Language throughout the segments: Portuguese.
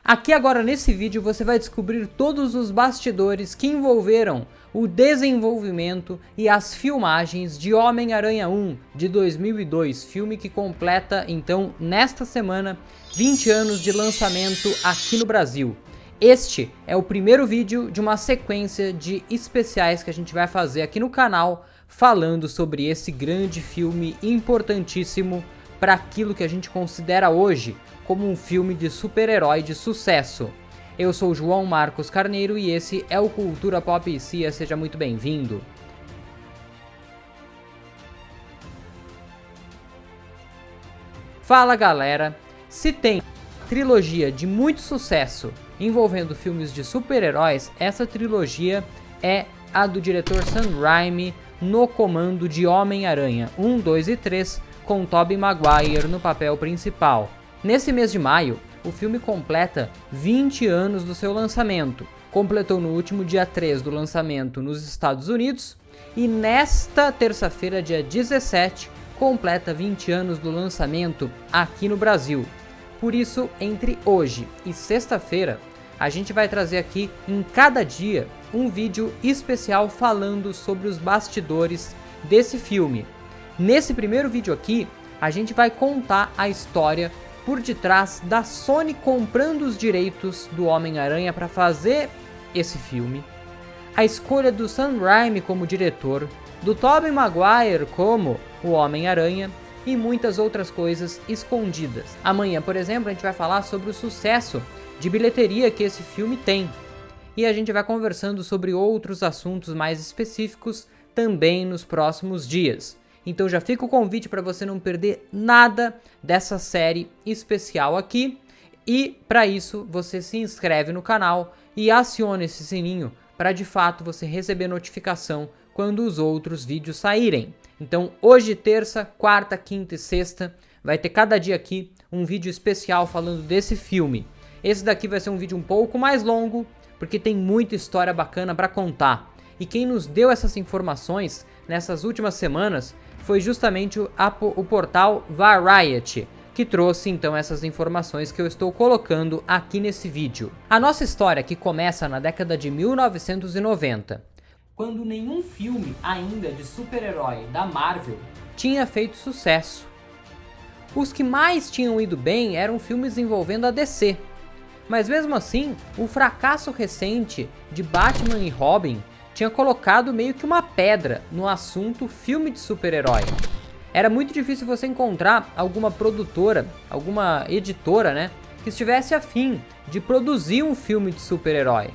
Aqui agora nesse vídeo você vai descobrir todos os bastidores que envolveram o desenvolvimento e as filmagens de Homem-Aranha 1 de 2002, filme que completa então nesta semana 20 anos de lançamento aqui no Brasil. Este é o primeiro vídeo de uma sequência de especiais que a gente vai fazer aqui no canal falando sobre esse grande filme importantíssimo para aquilo que a gente considera hoje como um filme de super-herói de sucesso. Eu sou João Marcos Carneiro e esse é o Cultura Pop e CIA, seja muito bem-vindo. Fala galera, se tem trilogia de muito sucesso envolvendo filmes de super-heróis, essa trilogia é a do diretor Sam Raimi no comando de Homem-Aranha 1, 2 e 3, com Tobey Maguire no papel principal. Nesse mês de maio, o filme completa 20 anos do seu lançamento, completou no último dia 3 do lançamento nos Estados Unidos e nesta terça-feira, dia 17, completa 20 anos do lançamento aqui no Brasil. Por isso, entre hoje e sexta-feira, a gente vai trazer aqui em cada dia um vídeo especial falando sobre os bastidores desse filme. Nesse primeiro vídeo aqui, a gente vai contar a história por detrás da Sony comprando os direitos do Homem-Aranha para fazer esse filme, a escolha do Sam Raimi como diretor, do Tobey Maguire como o Homem-Aranha e muitas outras coisas escondidas. Amanhã, por exemplo, a gente vai falar sobre o sucesso de bilheteria que esse filme tem. E a gente vai conversando sobre outros assuntos mais específicos também nos próximos dias. Então já fica o convite para você não perder nada dessa série especial aqui. E para isso você se inscreve no canal e aciona esse sininho para de fato você receber notificação quando os outros vídeos saírem. Então hoje, terça, quarta, quinta e sexta, vai ter cada dia aqui um vídeo especial falando desse filme. Esse daqui vai ser um vídeo um pouco mais longo, porque tem muita história bacana para contar. E quem nos deu essas informações nessas últimas semanas foi justamente o portal Variety, que trouxe então essas informações que eu estou colocando aqui nesse vídeo. A nossa história que começa na década de 1990, quando nenhum filme ainda de super-herói da Marvel tinha feito sucesso. Os que mais tinham ido bem eram filmes envolvendo a DC. Mas mesmo assim, o fracasso recente de Batman e Robin tinha colocado meio que uma pedra no assunto filme de super-herói. Era muito difícil você encontrar alguma produtora, alguma editora, né, que estivesse afim de produzir um filme de super-herói.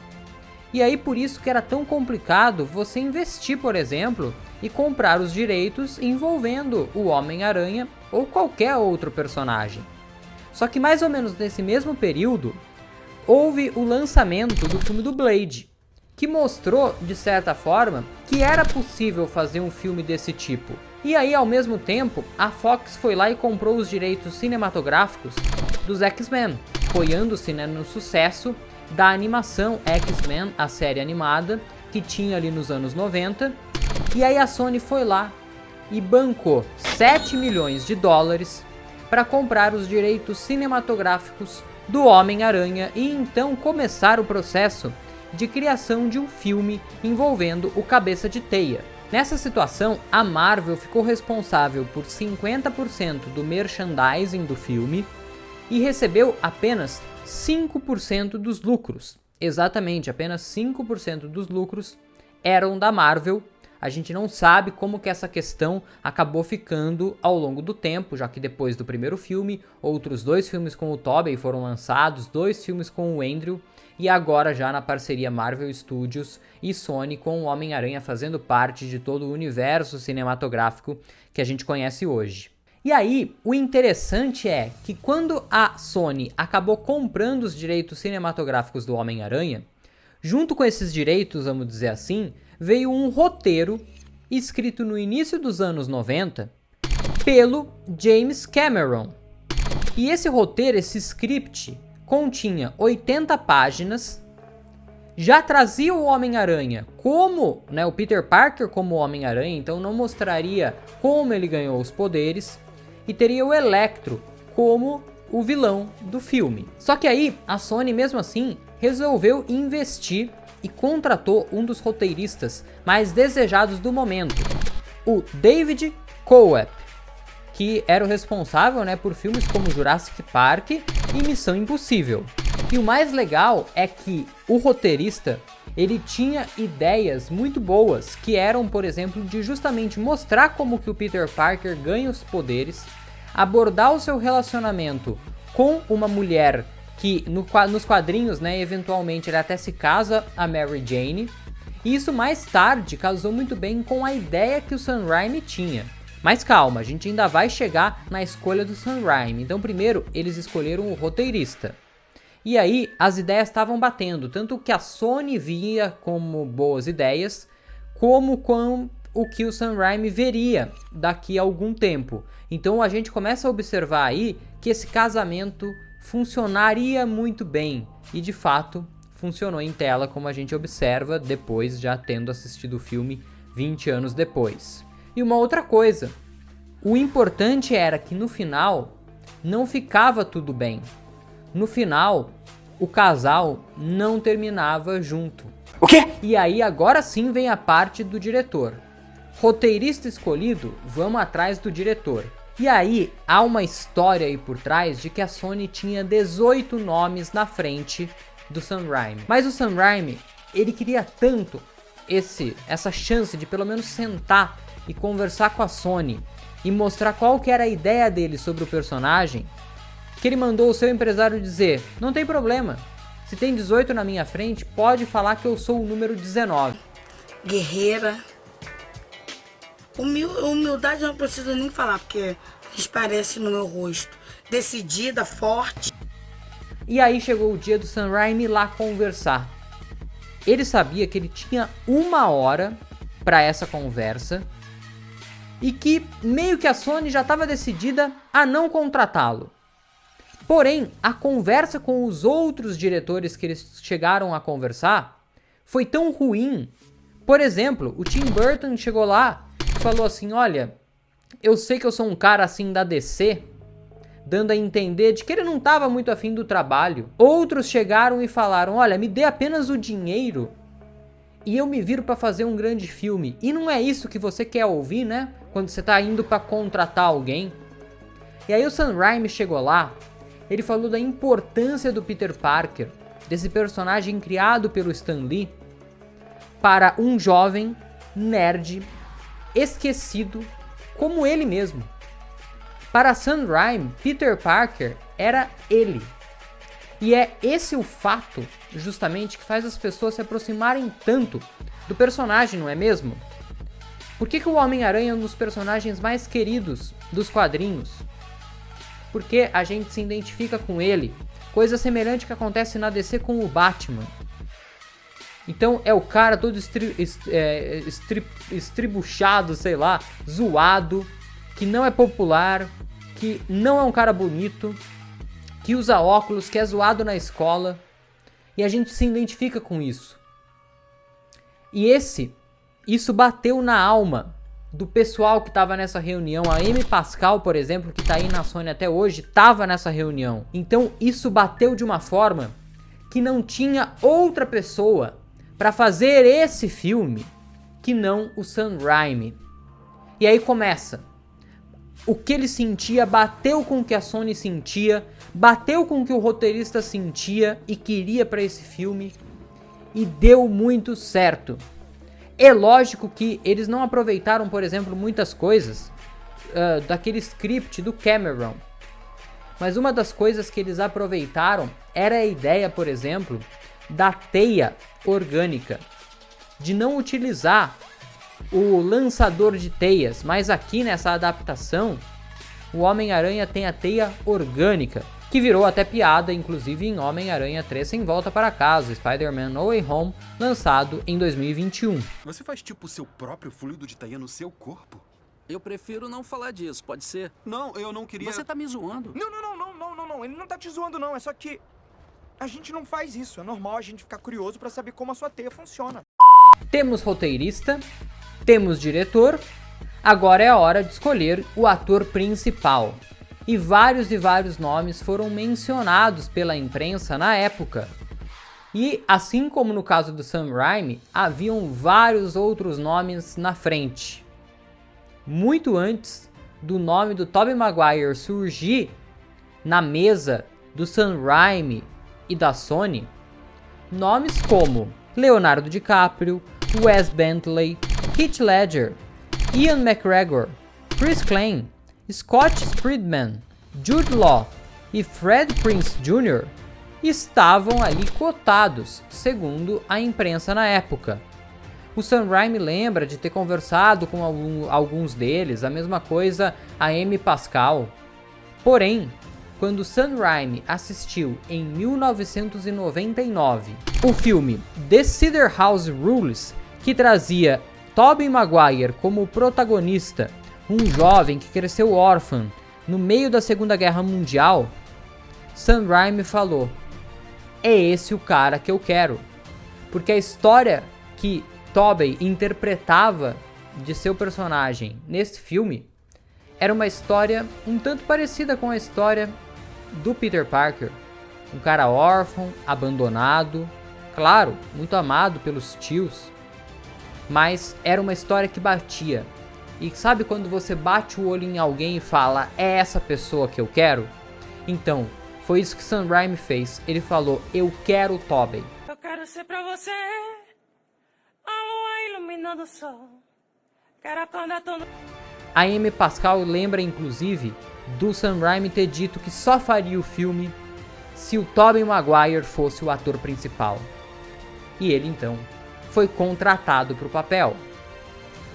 E aí por isso que era tão complicado você investir, por exemplo, e comprar os direitos envolvendo o Homem-Aranha ou qualquer outro personagem. Só que mais ou menos nesse mesmo período, houve o lançamento do filme do Blade, que mostrou, de certa forma, que era possível fazer um filme desse tipo. E aí, ao mesmo tempo, a Fox foi lá e comprou os direitos cinematográficos dos X-Men, apoiando-se, né, no sucesso da animação X-Men, a série animada, que tinha ali nos anos 90. E aí a Sony foi lá e bancou 7 milhões de dólares para comprar os direitos cinematográficos do Homem-Aranha e então começar o processo de criação de um filme envolvendo o Cabeça de Teia. Nessa situação, a Marvel ficou responsável por 50% do merchandising do filme e recebeu apenas 5% dos lucros. Exatamente, apenas 5% dos lucros eram da Marvel. A gente não sabe como que essa questão acabou ficando ao longo do tempo, já que depois do primeiro filme, outros 2 filmes com o Tobey foram lançados, 2 filmes com o Andrew, e agora já na parceria Marvel Studios e Sony com o Homem-Aranha fazendo parte de todo o universo cinematográfico que a gente conhece hoje. E aí, o interessante é que quando a Sony acabou comprando os direitos cinematográficos do Homem-Aranha, junto com esses direitos, vamos dizer assim, veio um roteiro escrito no início dos anos 90 pelo James Cameron. E esse roteiro, esse script, continha 80 páginas, já trazia o Homem-Aranha como, né, o Peter Parker como Homem-Aranha, então não mostraria como ele ganhou os poderes, e teria o Electro como o vilão do filme. Só que aí a Sony mesmo assim resolveu investir e contratou um dos roteiristas mais desejados do momento, o David Coep, que era o responsável, né, por filmes como Jurassic Park e Missão Impossível. E o mais legal é que o roteirista, ele tinha ideias muito boas, que eram, por exemplo, de justamente mostrar como que o Peter Parker ganha os poderes, abordar o seu relacionamento com uma mulher que nos quadrinhos, né, eventualmente ele até se casa, a Mary Jane, e isso mais tarde casou muito bem com a ideia que o Sam Raimi tinha. Mas calma, a gente ainda vai chegar na escolha do Sam Raimi. Então primeiro eles escolheram o roteirista. E aí as ideias estavam batendo, tanto que a Sony via como boas ideias, como com o que o Sam Raimi veria daqui a algum tempo. Então a gente começa a observar aí que esse casamento funcionaria muito bem, e de fato funcionou em tela, como a gente observa depois, já tendo assistido o filme 20 anos depois. E uma outra coisa, o importante era que no final não ficava tudo bem. No final, o casal não terminava junto. O quê? E aí agora sim vem a parte do diretor. Roteirista escolhido, vamos atrás do diretor. E aí há uma história aí por trás de que a Sony tinha 18 nomes na frente do Sam Raimi. Mas o Sam Raimi, ele queria tanto essa chance de pelo menos sentar e conversar com a Sony e mostrar qual que era a ideia dele sobre o personagem, que ele mandou o seu empresário dizer: não tem problema, se tem 18 na minha frente, pode falar que eu sou o número 19. Guerreira. Humildade eu não preciso nem falar, porque transparece no meu rosto. Decidida, forte. E aí chegou o dia do Sam Raimi lá conversar. Ele sabia que ele tinha 1 hora para essa conversa e que meio que a Sony já estava decidida a não contratá-lo. Porém, a conversa com os outros diretores que eles chegaram a conversar foi tão ruim. Por exemplo, o Tim Burton chegou lá e falou assim: olha, eu sei que eu sou um cara assim da DC, dando a entender de que ele não estava muito afim do trabalho. Outros chegaram e falaram: olha, me dê apenas o dinheiro e eu me viro para fazer um grande filme. E não é isso que você quer ouvir, né? Quando você tá indo para contratar alguém. E aí o Sam Raimi chegou lá, ele falou da importância do Peter Parker, desse personagem criado pelo Stan Lee, para um jovem nerd esquecido como ele mesmo. Para Sam Raimi, Peter Parker era ele. E é esse o fato, justamente, que faz as pessoas se aproximarem tanto do personagem, não é mesmo? Por que o Homem-Aranha é um dos personagens mais queridos dos quadrinhos? Porque a gente se identifica com ele. Coisa semelhante que acontece na DC com o Batman. Então é o cara todo estribuchado, sei lá, zoado, que não é popular, que não é um cara bonito, que usa óculos, que é zoado na escola, e a gente se identifica com isso. E isso bateu na alma do pessoal que estava nessa reunião. A Amy Pascal, por exemplo, que está aí na Sony até hoje, estava nessa reunião. Então isso bateu de uma forma que não tinha outra pessoa para fazer esse filme que não o Sam Raimi. E aí começa. O que ele sentia bateu com o que a Sony sentia, bateu com o que o roteirista sentia e queria para esse filme, e deu muito certo. É lógico que eles não aproveitaram, por exemplo, muitas coisas daquele script do Cameron, mas uma das coisas que eles aproveitaram era a ideia, por exemplo, da teia orgânica, de não utilizar o lançador de teias, mas aqui nessa adaptação o Homem-Aranha tem a teia orgânica, que virou até piada, inclusive em Homem-Aranha 3 Sem Volta para Casa, Spider-Man No Way Home, lançado em 2021. Você faz tipo o seu próprio fluido de teia no seu corpo? Eu prefiro não falar disso, pode ser? Não, eu não queria... Você tá me zoando. Não, ele não tá te zoando não, é só que a gente não faz isso, é normal a gente ficar curioso pra saber como a sua teia funciona. Temos roteirista, temos diretor, agora é a hora de escolher o ator principal. E vários nomes foram mencionados pela imprensa na época. E assim como no caso do Sam Raimi, haviam vários outros nomes na frente. Muito antes do nome do Tobey Maguire surgir na mesa do Sam Raimi e da Sony, nomes como Leonardo DiCaprio, Wes Bentley, Heath Ledger, Ian McGregor, Chris Klein, Scott Speedman, Jude Law e Freddie Prinze Jr. estavam ali cotados, segundo a imprensa na época. O Sam Raimi lembra de ter conversado com alguns deles, a mesma coisa a Amy Pascal. Porém, quando Sam Raimi assistiu em 1999 o filme The Cedar House Rules, que trazia Tobey Maguire como protagonista, um jovem que cresceu órfão no meio da Segunda Guerra Mundial, Sam Raimi falou: é esse o cara que eu quero. Porque a história que Tobey interpretava de seu personagem nesse filme era uma história um tanto parecida com a história do Peter Parker. Um cara órfão, abandonado, claro, muito amado pelos tios, mas era uma história que batia. E sabe quando você bate o olho em alguém e fala, é essa pessoa que eu quero? Então, foi isso que Sam Raimi fez. Ele falou, eu quero o Tobey. Eu quero ser pra você a lua iluminando o sol. Quero acordar todo... A Amy Pascal lembra, inclusive, do Sam Raimi ter dito que só faria o filme se o Tobey Maguire fosse o ator principal. E ele, então, foi contratado para o papel.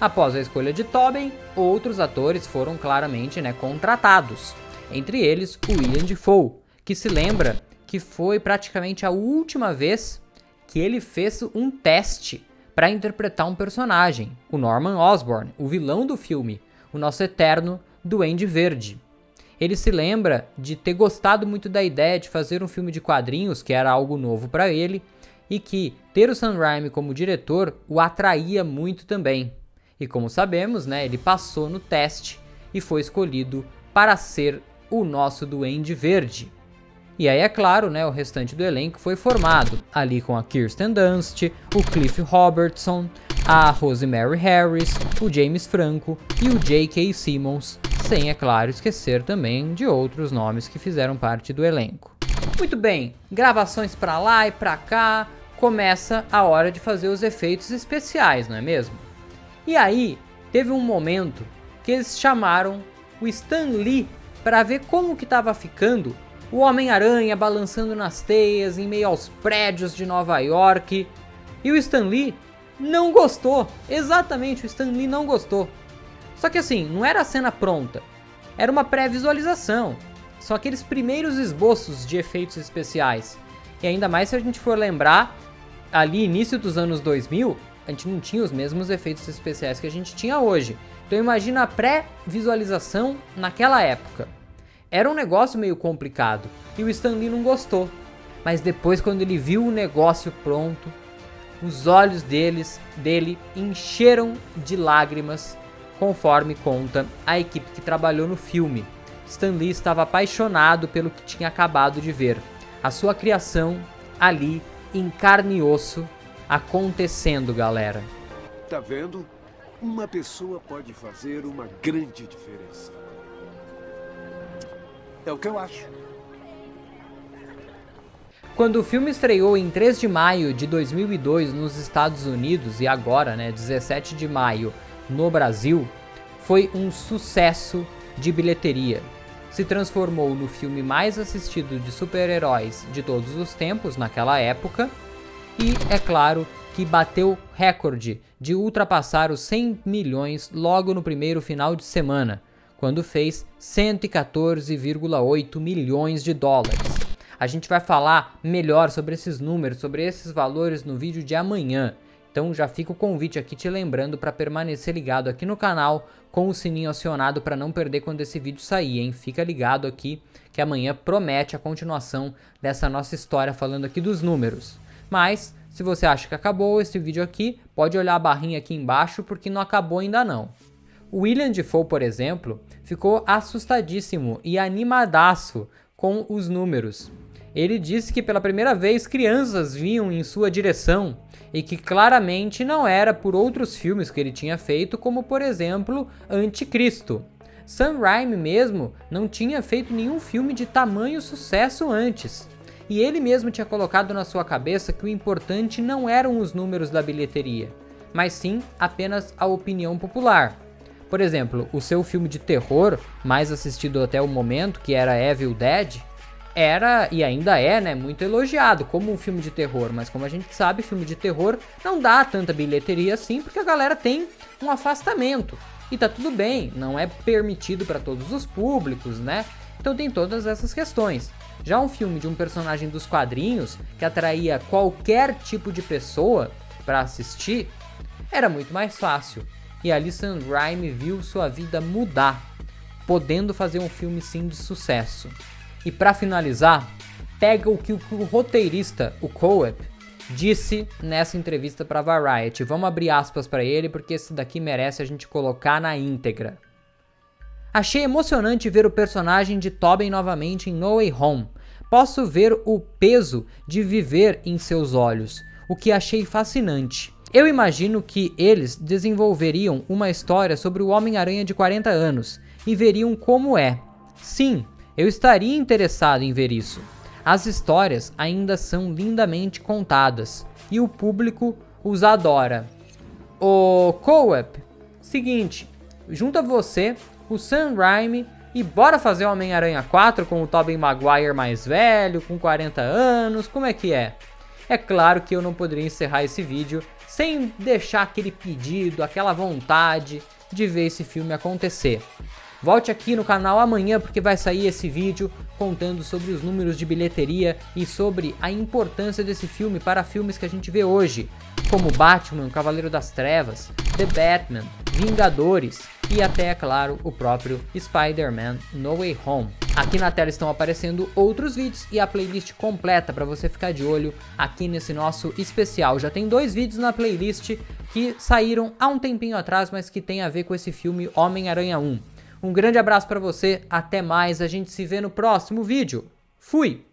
Após a escolha de Tobey, outros atores foram claramente contratados. Entre eles, o William Dafoe, que se lembra que foi praticamente a última vez que ele fez um teste para interpretar um personagem, o Norman Osborn, o vilão do filme, o nosso eterno Duende Verde. Ele se lembra de ter gostado muito da ideia de fazer um filme de quadrinhos, que era algo novo para ele, e que ter o Sam Raimi como diretor o atraía muito também. E como sabemos, ele passou no teste e foi escolhido para ser o nosso Duende Verde. E aí, é claro, o restante do elenco foi formado ali com a Kirsten Dunst, o Cliff Robertson, a Rosemary Harris, o James Franco e o J.K. Simmons, sem, é claro, esquecer também de outros nomes que fizeram parte do elenco. Muito bem, gravações pra lá e pra cá, começa a hora de fazer os efeitos especiais, não é mesmo? E aí, teve um momento que eles chamaram o Stan Lee para ver como que estava ficando o Homem-Aranha balançando nas teias em meio aos prédios de Nova York. E o Stan Lee não gostou. Exatamente, o Stan Lee não gostou. Só que assim, não era a cena pronta. Era uma pré-visualização. São aqueles primeiros esboços de efeitos especiais. E ainda mais se a gente for lembrar, ali início dos anos 2000, a gente não tinha os mesmos efeitos especiais que a gente tinha hoje. Então imagina a pré-visualização naquela época. Era um negócio meio complicado e o Stan Lee não gostou. Mas depois, quando ele viu o negócio pronto, os olhos dele encheram de lágrimas, conforme conta a equipe que trabalhou no filme. Stan Lee estava apaixonado pelo que tinha acabado de ver. A sua criação ali, em carne e osso, acontecendo, galera. Tá vendo? Uma pessoa pode fazer uma grande diferença. É o que eu acho. Quando o filme estreou em 3 de maio de 2002 nos Estados Unidos e agora, 17 de maio no Brasil, foi um sucesso de bilheteria. Se transformou no filme mais assistido de super-heróis de todos os tempos naquela época e, é claro, que bateu recorde de ultrapassar os 100 milhões logo no primeiro final de semana, quando fez 114,8 milhões de dólares. A gente vai falar melhor sobre esses números, sobre esses valores no vídeo de amanhã. Então já fica o convite aqui te lembrando para permanecer ligado aqui no canal com o sininho acionado para não perder quando esse vídeo sair, hein? Fica ligado aqui que amanhã promete a continuação dessa nossa história falando aqui dos números. Mas se você acha que acabou esse vídeo aqui, pode olhar a barrinha aqui embaixo porque não acabou ainda não. O William Dafoe, por exemplo, ficou assustadíssimo e animadaço com os números. Ele disse que pela primeira vez crianças vinham em sua direção e que claramente não era por outros filmes que ele tinha feito, como por exemplo Anticristo. Sam Raimi mesmo não tinha feito nenhum filme de tamanho sucesso antes. E ele mesmo tinha colocado na sua cabeça que o importante não eram os números da bilheteria, mas sim apenas a opinião popular. Por exemplo, o seu filme de terror mais assistido até o momento, que era Evil Dead, era e ainda é, né, muito elogiado como um filme de terror, mas como a gente sabe, filme de terror não dá tanta bilheteria assim, porque a galera tem um afastamento. E tá tudo bem, não é permitido para todos os públicos, né? Então tem todas essas questões. Já um filme de um personagem dos quadrinhos, que atraía qualquer tipo de pessoa para assistir, era muito mais fácil. E ali Sam Raimi viu sua vida mudar, podendo fazer um filme sim de sucesso. E para finalizar, pega o que o roteirista, o Coep, disse nessa entrevista para Variety. Vamos abrir aspas para ele, porque esse daqui merece a gente colocar na íntegra. Achei emocionante ver o personagem de Tobey novamente em No Way Home. Posso ver o peso de viver em seus olhos, o que achei fascinante. Eu imagino que eles desenvolveriam uma história sobre o Homem-Aranha de 40 anos e veriam como é. Sim, eu estaria interessado em ver isso. As histórias ainda são lindamente contadas e o público os adora. O Coep, seguinte, junta você, o Sam Raimi e bora fazer o Homem-Aranha 4 com o Tobey Maguire mais velho, com 40 anos, como é que é? É claro que eu não poderia encerrar esse vídeo sem deixar aquele pedido, aquela vontade de ver esse filme acontecer. Volte aqui no canal amanhã porque vai sair esse vídeo contando sobre os números de bilheteria e sobre a importância desse filme para filmes que a gente vê hoje, como Batman, Cavaleiro das Trevas, The Batman, Vingadores e até, é claro, o próprio Spider-Man No Way Home. Aqui na tela estão aparecendo outros vídeos e a playlist completa para você ficar de olho aqui nesse nosso especial. Já tem 2 vídeos na playlist que saíram há um tempinho atrás, mas que tem a ver com esse filme Homem-Aranha 1. Um grande abraço para você, até mais, a gente se vê no próximo vídeo. Fui!